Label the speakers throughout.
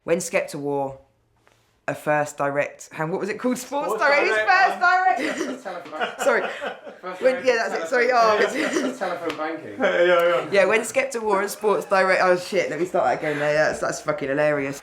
Speaker 1: When Skepta wore a first direct, what was it called? Sports direct. His first direct. Sorry. That's it. Sorry.
Speaker 2: It's telephone banking.
Speaker 1: Yeah, when Skepta wore a sports direct. Oh shit! Let me start that again. That's fucking hilarious.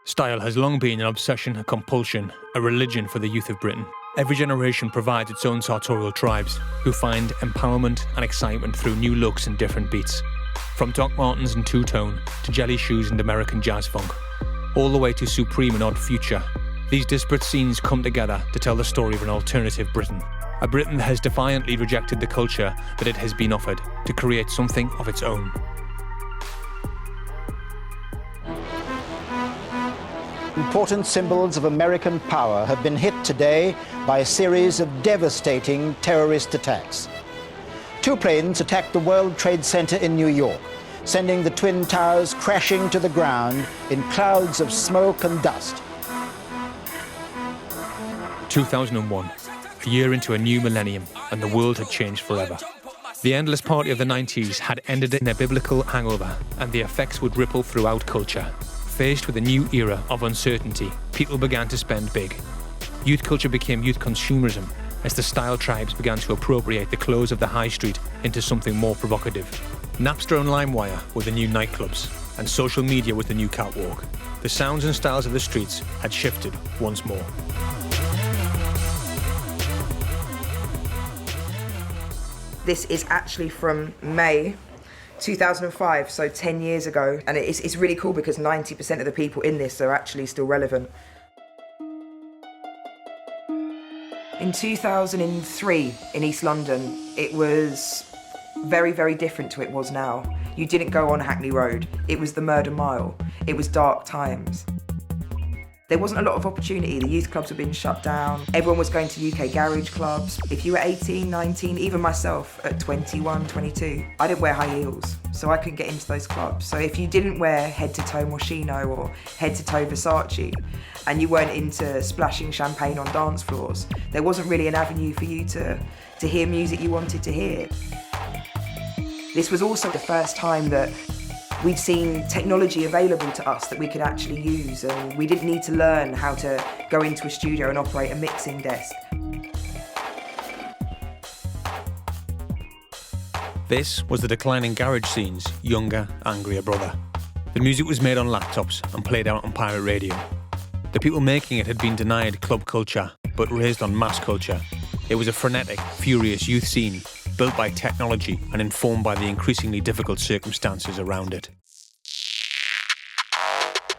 Speaker 3: Style has long been an obsession, a compulsion, a religion for the youth of Britain. Every generation provides its own sartorial tribes who find empowerment and excitement through new looks and different beats. From Doc Martens and two-tone to jelly shoes and American jazz funk, all the way to Supreme and Odd Future. These disparate scenes come together to tell the story of an alternative Britain. A Britain that has defiantly rejected the culture that it has been offered to create something of its own.
Speaker 4: Important symbols of American power have been hit today by a series of devastating terrorist attacks. 2 planes attacked the World Trade Center in New York, sending the Twin Towers crashing to the ground in clouds of smoke and dust.
Speaker 3: 2001, a year into a new millennium, and the world had changed forever. The endless party of the 90s had ended in a biblical hangover, and the effects would ripple throughout culture. Faced with a new era of uncertainty, people began to spend big. Youth culture became youth consumerism, as the style tribes began to appropriate the clothes of the high street into something more provocative. Napster and LimeWire were the new nightclubs, and social media was the new catwalk. The sounds and styles of the streets had shifted once more.
Speaker 1: This is actually from May 2005, so 10 years ago, and it's really cool because 90% of the people in this are actually still relevant. In 2003 in East London, it was very, very different to it was now. You didn't go on Hackney Road, it was the Murder Mile, it was dark times. There wasn't a lot of opportunity, the youth clubs were being shut down, everyone was going to UK garage clubs. If you were 18, 19, even myself at 21, 22, I didn't wear high heels, so I couldn't get into those clubs. So if you didn't wear head-to-toe Moschino or head-to-toe Versace, and you weren't into splashing champagne on dance floors, there wasn't really an avenue for you to hear music you wanted to hear. This was also the first time that we'd seen technology available to us that we could actually use, and we didn't need to learn how to go into a studio and operate a mixing desk.
Speaker 3: This was the declining garage scene's younger, angrier brother. The music was made on laptops and played out on pirate radio. The people making it had been denied club culture, but raised on mass culture. It was a frenetic, furious youth scene, built by technology and informed by the increasingly difficult circumstances around it.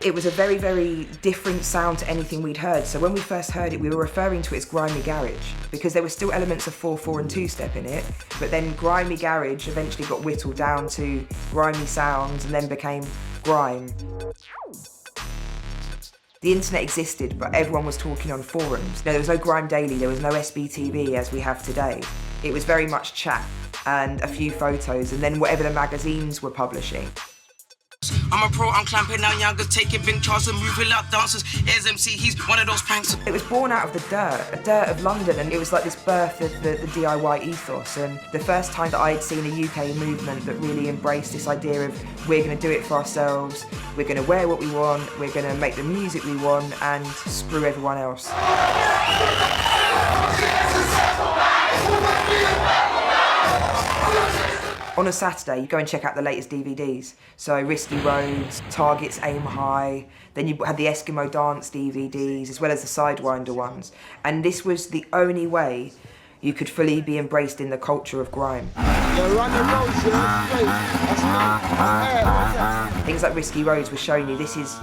Speaker 1: It was a very, very different sound to anything we'd heard. So when we first heard it, we were referring to it as grimy garage, because there were still elements of 4/4 and two-step in it, but then grimy garage eventually got whittled down to grimy sounds and then became grime. The internet existed, but everyone was talking on forums. There was no Grime Daily, there was no SBTV as we have today. It was very much chat and a few photos, and then whatever the magazines were publishing.
Speaker 5: I'm a pro, I'm clamping down youngers, taking big charts and moving up dancers. Here's MC, he's one of those pranks.
Speaker 1: It was born out of the dirt of London, and it was like this birth of the DIY ethos, and the first time that I'd seen a UK movement that really embraced this idea of we're going to do it for ourselves, we're going to wear what we want, we're going to make the music we want, and screw everyone else. On a Saturday, you go and check out the latest DVDs. So Risky Roads, Target's Aim High, then you had the Eskimo Dance DVDs, as well as the Sidewinder ones. And this was the only way you could fully be embraced in the culture of grime. Things like Risky Roads were showing you this is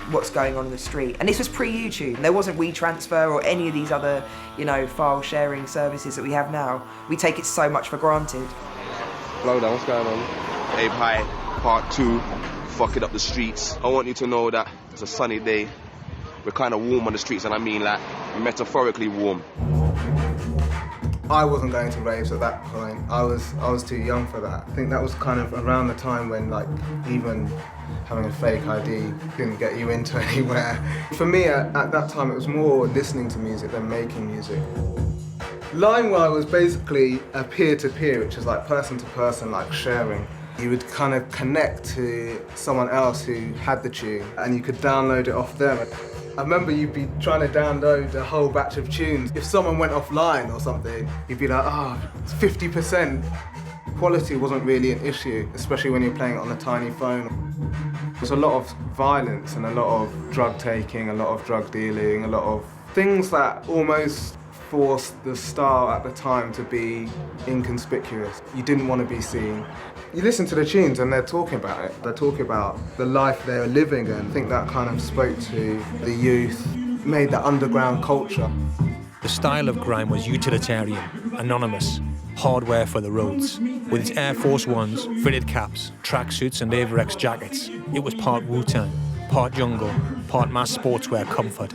Speaker 1: what's going on in the street. And this was pre-YouTube. There wasn't WeTransfer or any of these other, file sharing services that we have now. We take it so much for granted.
Speaker 6: Lowdown, what's going on? Ape High, part 2, fucking up the streets. I want you to know that it's a sunny day. We're kind of warm on the streets, and I mean like metaphorically warm.
Speaker 2: I wasn't going to raves at that point. I was too young for that. I think that was kind of around the time when even having a fake ID didn't get you into anywhere. For me at that time it was more listening to music than making music. LimeWire was basically a peer-to-peer, which is like person-to-person, like sharing. You would kind of connect to someone else who had the tune and you could download it off them. I remember you'd be trying to download a whole batch of tunes. If someone went offline or something, you'd be like, it's 50%. Quality wasn't really an issue, especially when you're playing it on a tiny phone. There's a lot of violence and a lot of drug taking, a lot of drug dealing, a lot of things that almost forced the star at the time to be inconspicuous. You didn't want to be seen. You listen to the tunes and they're talking about it. They're talking about the life they're living, and I think that kind of spoke to the youth, made that underground culture.
Speaker 3: The style of grime was utilitarian, anonymous, hardware for the roads. With its Air Force Ones, fitted caps, tracksuits and Averex jackets, it was part Wu-Tang, part jungle, part mass sportswear comfort.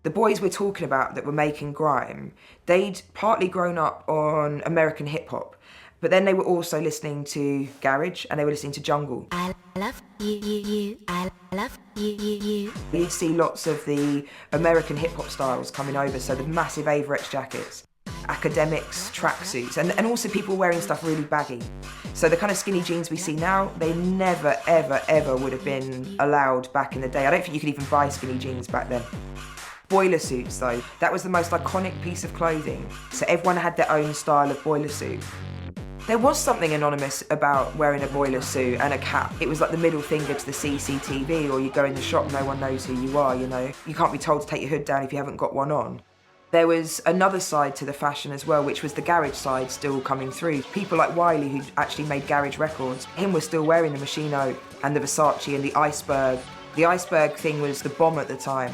Speaker 1: The boys we're talking about that were making grime, they'd partly grown up on American hip-hop, but then they were also listening to garage and they were listening to jungle.
Speaker 7: I love you, I love you.
Speaker 1: You'd see lots of the American hip-hop styles coming over, so the massive Averex jackets, academics, tracksuits, and also people wearing stuff really baggy. So the kind of skinny jeans we see now, they never, ever, ever would have been allowed back in the day. I don't think you could even buy skinny jeans back then. Boiler suits though, that was the most iconic piece of clothing. So everyone had their own style of boiler suit. There was something anonymous about wearing a boiler suit and a cap. It was like the middle finger to the CCTV, or you go in the shop, no one knows who you are, you know. You can't be told to take your hood down if you haven't got one on. There was another side to the fashion as well, which was the garage side still coming through. People like Wiley, who actually made garage records, him was still wearing the Moschino and the Versace and the Iceberg. The Iceberg thing was the bomb at the time.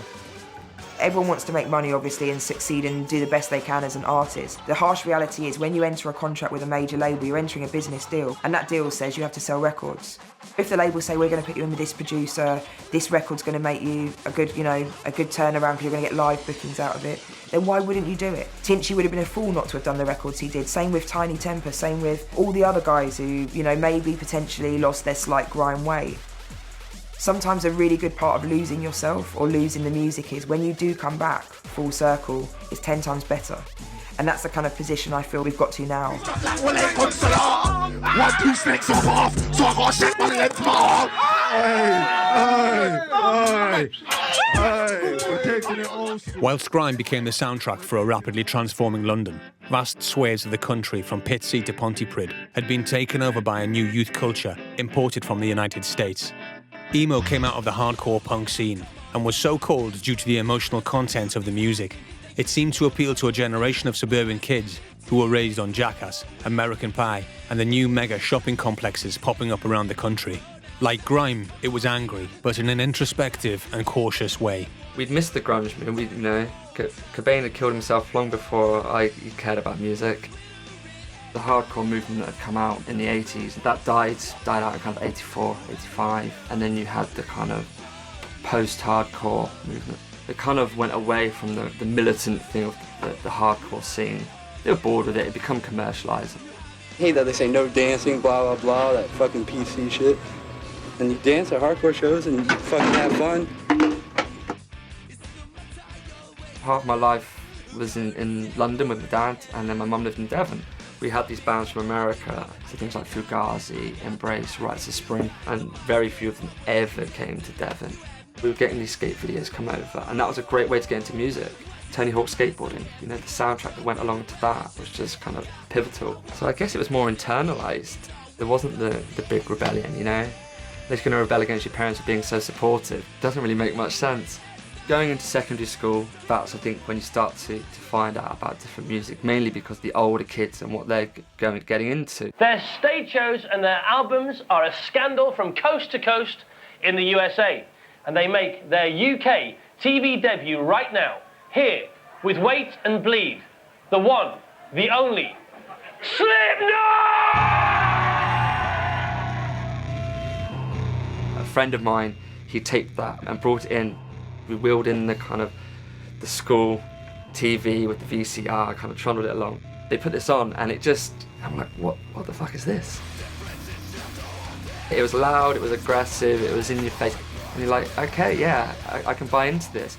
Speaker 1: Everyone wants to make money, obviously, and succeed and do the best they can as an artist. The harsh reality is when you enter a contract with a major label, you're entering a business deal, and that deal says you have to sell records. If the label say, we're going to put you in with this producer, this record's going to make you a good turnaround because you're going to get live bookings out of it, then why wouldn't you do it? Tinchy would have been a fool not to have done the records he did. Same with Tiny Temper, same with all the other guys who, maybe potentially lost their slight grime way. Sometimes a really good part of losing yourself or losing the music is when you do come back full circle, it's 10 times better. And that's the kind of position I feel we've got to now.
Speaker 3: Whilst grime became the soundtrack for a rapidly transforming London, vast swathes of the country from Pitsea to Pontypridd had been taken over by a new youth culture imported from the United States. Emo came out of the hardcore punk scene and was so called due to the emotional content of the music. It seemed to appeal to a generation of suburban kids who were raised on Jackass, American Pie, and the new mega shopping complexes popping up around the country. Like grime, it was angry, but in an introspective and cautious way.
Speaker 8: We'd missed the grunge movement, Cobain had killed himself long before I cared about music. The hardcore movement had come out in the 80s. That died out in kind of 84, 85. And then you had the kind of post-hardcore movement. It kind of went away from the militant thing of the hardcore scene. They were bored with it, it became commercialised.
Speaker 9: I hate that they say no dancing, blah, blah, blah, that fucking PC shit. And you dance at hardcore shows and you fucking have fun.
Speaker 8: Half my life was in London with my dad, and then my mum lived in Devon. We had these bands from America, so things like Fugazi, Embrace, Rites of Spring, and very few of them ever came to Devon. We were getting these skate videos come over, and that was a great way to get into music. Tony Hawk skateboarding, the soundtrack that went along to that was just kind of pivotal. So I guess it was more internalised. There wasn't the big rebellion, They're just going to rebel against your parents for being so supportive. Doesn't really make much sense. Going into secondary school, that's I think when you start to find out about different music, mainly because the older kids and what they're getting into.
Speaker 10: Their stage shows and their albums are a scandal from coast to coast in the USA, and they make their UK TV debut right now, here, with Wait and Bleed, the one, the only, Slipknot!
Speaker 8: A friend of mine, he taped that and brought it in. We wheeled in the kind of the school TV with the VCR, kind of trundled it along. They put this on and I'm like, what the fuck is this? It was loud, it was aggressive, it was in your face. And you're like, okay, yeah, I can buy into this.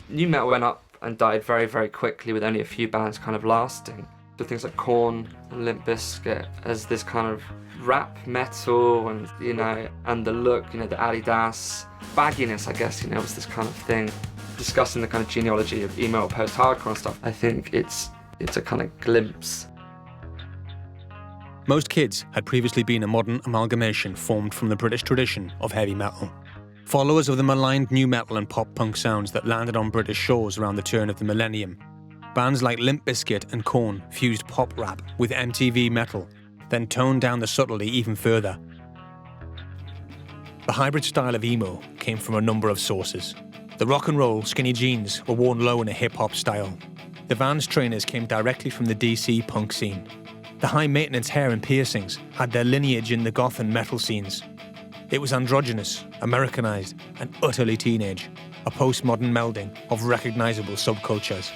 Speaker 8: Nu metal went up and died very, very quickly with only a few bands kind of lasting. So things like Korn and Limp Bizkit as this kind of rap metal and, you know, and the look, you know, the Adidas, bagginess, I guess, you know, was this kind of thing. Discussing the kind of genealogy of emo or post-hardcore and stuff, I think it's a kind of glimpse.
Speaker 3: Most kids had previously been a modern amalgamation formed from the British tradition of heavy metal. Followers of the maligned new metal and pop punk sounds that landed on British shores around the turn of the millennium, bands like Limp Bizkit and Korn fused pop rap with MTV metal, then toned down the subtlety even further. The hybrid style of emo came from a number of sources. The rock and roll skinny jeans were worn low in a hip-hop style. The Vans trainers came directly from the DC punk scene. The high-maintenance hair and piercings had their lineage in the goth and metal scenes. It was androgynous, Americanized, and utterly teenage, a postmodern melding of recognizable subcultures.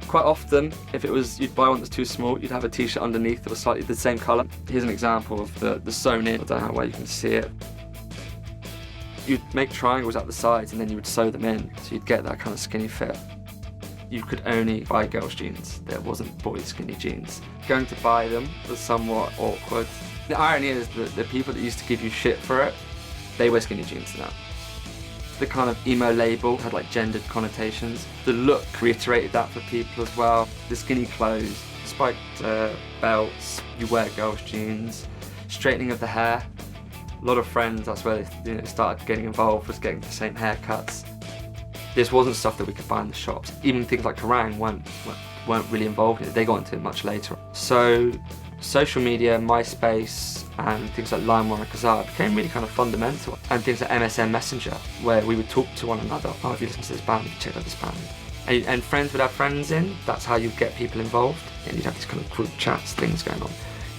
Speaker 8: Quite often, if it was you'd buy one that's too small, you'd have a t-shirt underneath that was slightly the same colour. Here's an example of the sewn in. I don't know how well you can see it. You'd make triangles at the sides and then you would sew them in, so you'd get that kind of skinny fit. You could only buy girls' jeans. There wasn't boys' skinny jeans. Going to buy them was somewhat awkward. The irony is that the people that used to give you shit for it, they wear skinny jeans now. The kind of emo label had like gendered connotations. The look reiterated that for people as well. The skinny clothes, spiked belts, you wear girls' jeans, straightening of the hair. A lot of friends, that's where they started getting involved, was getting the same haircuts. This wasn't stuff that we could buy in the shops. Even things like Kerrang weren't really involved in it. They got into it much later. So social media, MySpace, and things like LimeWire and Kazaa became really kind of fundamental. And things like MSN Messenger, where we would talk to one another. Oh, have you listened to this band? Have you checked out this band? And friends would have friends in. That's how you'd get people involved. And you'd have these kind of group chats, things going on.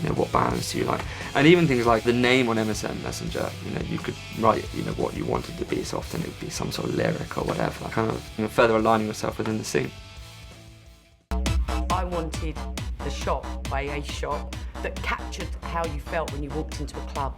Speaker 8: You know, what bands do you like? And even things like the name on MSN Messenger, you know, you could write, you know, what you wanted to be, so often it would be some sort of lyric or whatever, like kind of, you know, further aligning yourself within the scene.
Speaker 11: I wanted the shop by a shop that captured how you felt when you walked into a club.